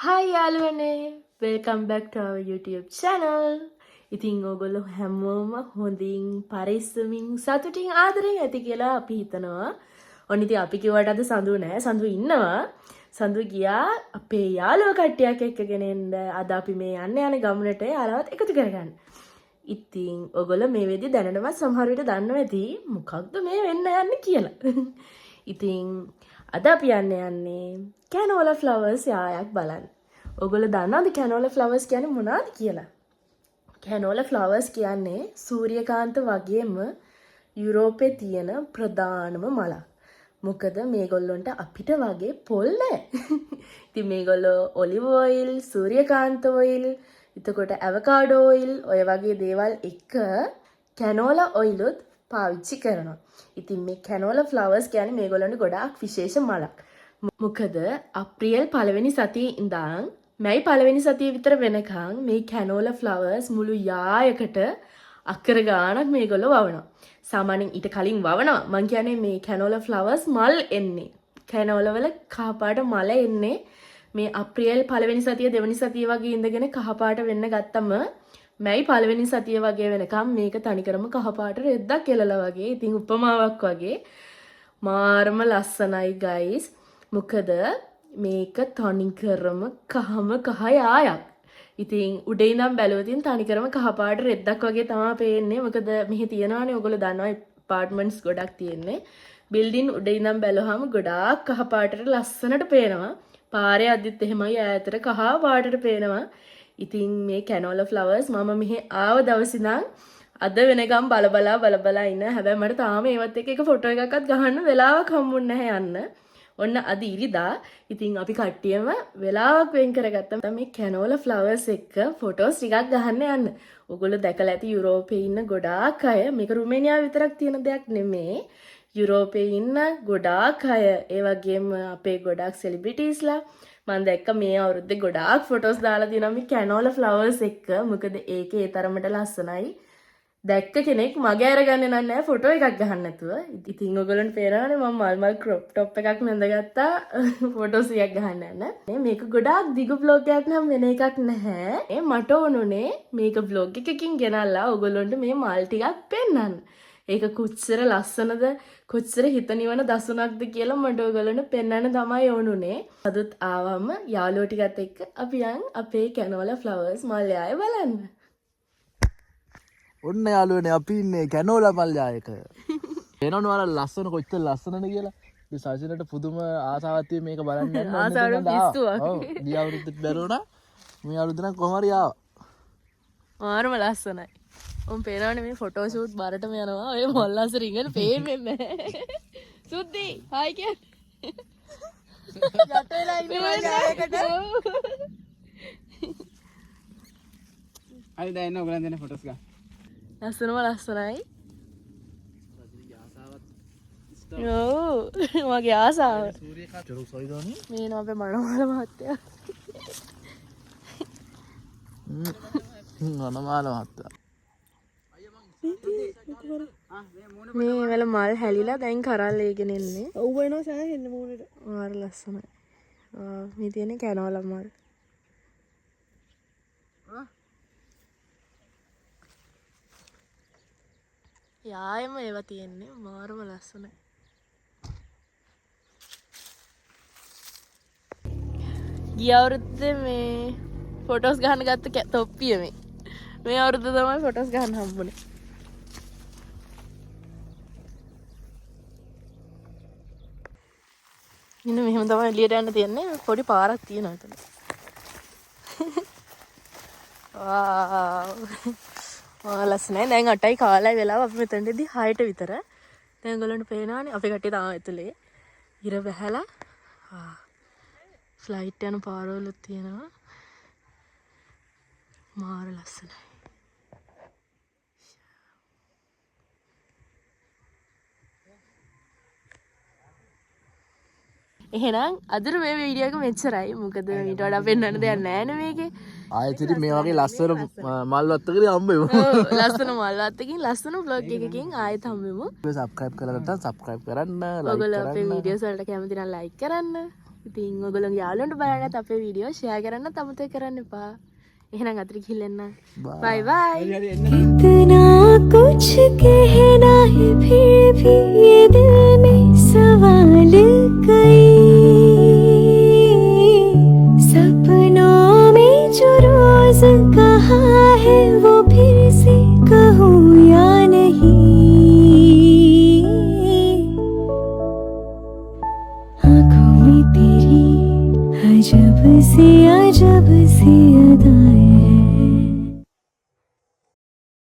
Hi යාළුවනේ welcome back to our YouTube channel. ඉතින් ඕගොල්ලෝ හැමෝම හොඳින් පරිස්සමින් සතුටින් ආදරෙන් ඇති කියලා අපි හිතනවා. ඔන්න ඉතින් අපි කිව්වට අද සඳු නෑ. සඳු ඉන්නවා. සඳු ගියා අපේ යාළුවෝ කට්ටියක් එක්කගෙන එන්න. අද අපි මේ යන්න ගමනට යාළුවත් එකතු කරගන්න. ඉතින් ඕගොල්ලෝ මේ වෙද්දි දැනනවත් සමහර විට දන්නව ඇති මොකක්ද මේ වෙන්න යන්නේ කියලා. ඉතින් අද අපි යන්නේ කැනෝලා ෆ්ලවර්ස් යායක් බලන්න. ඔයගොල්ලෝ දන්නවද කැනෝලා ෆ්ලවර්ස් කියන්නේ මොනවද කියලා? කැනෝලා ෆ්ලවර්ස් කියන්නේ සූර්යකාන්ත වගේම යුරෝපේ තියෙන ප්‍රධානම මලක්. මොකද මේගොල්ලොන්ට අපිට වගේ පොල් නැහැ. ඉතින් මේගොල්ලෝ ඔලිව් ඔයිල්, සූර්යකාන්ත ඔයිල්, එතකොට ඇවෝකාඩෝ ඔයිල් ඔය වගේ දේවල් එක කැනෝලා ඔයිලුත් පාවිච්චි කරනවා. ඉතින් මේ කැනෝලා ෆ්ලවර්ස් කියන්නේ මේගොල්ලන්ට ගොඩාක් විශේෂ මලක්. මොකද අප්‍රේල් පළවෙනි සතියේ ඉඳන් මැයි පළවෙනි සතියේ විතර වෙනකන් මේ කැනෝලා ෆ්ලවර්ස් මුළු යායකට අක්කර ගාණක් මේගොල්ලෝ වවනවා. සාමාන්‍යයෙන් ඊට කලින් වවනවා. මං කියන්නේ මේ කැනෝලා ෆ්ලවර්ස් මල් එන්නේ. කැනෝලා වල කහපාට මල එන්නේ මේ අප්‍රේල් පළවෙනි සතිය දෙවෙනි සතිය වගේ ඉඳගෙන කහපාට වෙන්න ගත්තම මැයි පළවෙනි සතිය වගේ වෙනකම් මේක තනිකරම කහපාට රෙද්දක් එලලා වගේ. ඉතින් උපමාවක් වගේ මාරම ලස්සනයි guys. මොකද මේක තනිකරම කහම කහ යායක්. ඉතින් උඩේ ඉඳන් බැලුවොත් තනිකරම කහපාට රෙද්දක් වගේ තමයි පේන්නේ. මොකද මෙහි තියනවානේ ඔයගොල්ලෝ දන්නවා ඇපාර්ට්මන්ට්ස් ගොඩක් තියෙන්නේ. බිල්ඩින් උඩේ ඉඳන් බැලුවාම ගොඩාක් කහපාටට ලස්සනට පේනවා. පාරේ අද්දිත් එහෙමයි ඈතට කහ පාටට පේනවා. ඉතින් මේ කැනෝලා ෆ්ලවර්ස් මම මෙහි ආව දවසේ ඉඳන් අද වෙනකම් බල බලා ඉන්න. හැබැයි මට තාම ඒවත් එක්ක එක ෆොටෝ එකක්වත් ගහන්න වෙලාවක් හම්බුන්නේ නැහැ යන්න. ඔන්න අද ඉරිදා. ඉතින් අපි කට්ටියම වෙලාවක් වෙන් කරගත්තා මේ කැනෝලා ෆ්ලවර්ස් එක්ක ෆොටෝස් ටිකක් ගහන්න යන්න. ඔයගොල්ලෝ දැකලා ඇති යුරෝපේ ඉන්න ගොඩාක් අය මේක රුමේනියාව විතරක් තියෙන දෙයක් නෙමේ. යුරෝපේ ඉන්න ගොඩාක් අය ඒ වගේම අපේ ගොඩාක් සෙලිබ්‍රිටිස්ලා මම දැක්ක මේ අවුරුද්දේ ගොඩාක් ෆොටෝස් දාලා තියෙනවා මේ කැනෝලා ෆ්ලවර්ස් එක්ක. මොකද ඒකේ ඒ තරමට ලස්සනයි. දැක්ක කෙනෙක් මගේ අරගන්නේ නැහැ ෆොටෝ එකක් ගහන්න නැතුව. ඉතින් ඔයගොල්ලන්ට පේනවනේ මම මල් ක්‍රොප් টොප් එකක් නැඳගත්තා ෆොටෝස් එකක් ගහන්න යන. මේක ගොඩාක් දිගු vlog එකක් නම් වෙන එකක් නැහැ. මට ඕනුනේ මේක vlog එකකින් ගෙනල්ලා ඔයගොල්ලන්ට මේ මල් ටිකක් පෙන්නන්න. ඒක කොච්චර ලස්සනද කොච්චර හිත නිවන දසුණක්ද කියලා මට ඔයගොල්ලන්ට පෙන්වන්න තමයි ඕනුනේ. අදත් ආවම යාළුවෝ ටිකත් එක්ක අපි යන් අපේ කැනෝලා ෆ්ලවර්ස් මල් යාය බලන්න. ඔන්න යාළුවනේ අපි ඉන්නේ කැනෝලා මල් යායක. වෙනවනේ ඔයාලා ලස්සන කොච්චර ලස්සනද කියලා. මේ සජිනට පුදුම ආසාවක් තියෙන මේක බලන්න යන්න. ආසාවෙන් පිස්සුවක්. ඔව්. ගිය අවුරුද්දට බැරුණා. මේ අවුරුද්ද නම් කොහොම හරි ආවා. මාරම ලස්සනයි. උන් පේනවනේ මේ ෆොටෝ ෂූට් බාරටම යනවා. ඔය මොල් අසර ඉගෙන පේන්නේ නැහැ. සුද්දි හායි කියන්නේ. යටේලා ඉන්නවා යායකට. අයි දැන් එන්න ඔයගලන් දෙන ෆොටෝස් ගන්න. ලස්සනම ලස්සනයි. ඔව් මගේ ආසාව. චරු සයිදානි. මේ නෝ අපේ මනෝහර මහත්තයා. මනමාල මහත්තයා. මේ වල මල් හැලිලා දැන් කරල් ඒගෙන ඉන්නේ. ඔව් වෙනවා සෑහෙන්න මූණට. මාර ලස්සනයි. මේ තියෙන්නේ කැනෝලා මල්. යායම ඒවා තියෙන්නේ මාරම ලස්සනයි. ගිය අවුරුද්දේ මේ ෆොටෝස් ගන්න ගත්ත තොප්පිය මේ අවුරුද්ද තමයි ෆොටෝස් ගන්න හම්බුනේ. ඉන්න මෙහෙම තමයි එළියට යන්න තියන්නේ. පොඩි පාරක් තියෙනවා එතන. වාව් ලස්සනයි. දැන් 8යි කාලයි වෙලාව අපි මෙතනදී 6ට විතර. දැන් ඔයගොල්ලන්ට පේනවනේ අපේ කට්ටිය තාම ඇතුලේ. ඉර වැහැලා. ෆ්ලයිට් යන පාරවලුත් තියෙනවා. මාර ලස්සනයි. එහෙනම් අදට මේ වීඩියෝ එක මෙච්චරයි. මොකද ඊට වඩා පෙන්වන්න දෙයක් නැහැ නේ මේකේ. ආයෙත් ඉතින් මේ වගේ ලස්සන මල් වත්තකදී හම්බෙමු. ඔව් ලස්සන මල් වත්තකින් ලස්සන vlog එකකින් ආයෙත් හම්බෙමු. සබ්ස්ක්‍රයිබ් කරලා නැත්නම් සබ්ස්ක්‍රයිබ් කරන්න, ලයික් ඔයගොල්ලෝ අපේ කරන්න. වීඩියෝස් වලට කැමති නම් ලයික් කරන්න. ඉතින් ඔයගොල්ලන්ගේ යාළුවන්ට බලන්නත් අපේ වීඩියෝ ෂෙයා කරන්න අමතක කරන්න එපා. එහෙනම් අතට ගිහින් එන්න. බයි බයි. इतना कुछ कहना है फिर भी ये दिल में सवाल कई सपनों में जो रोज कहा है वो फिर से कहूँ या नहीं आँखों में तेरी अजब सी अदाएं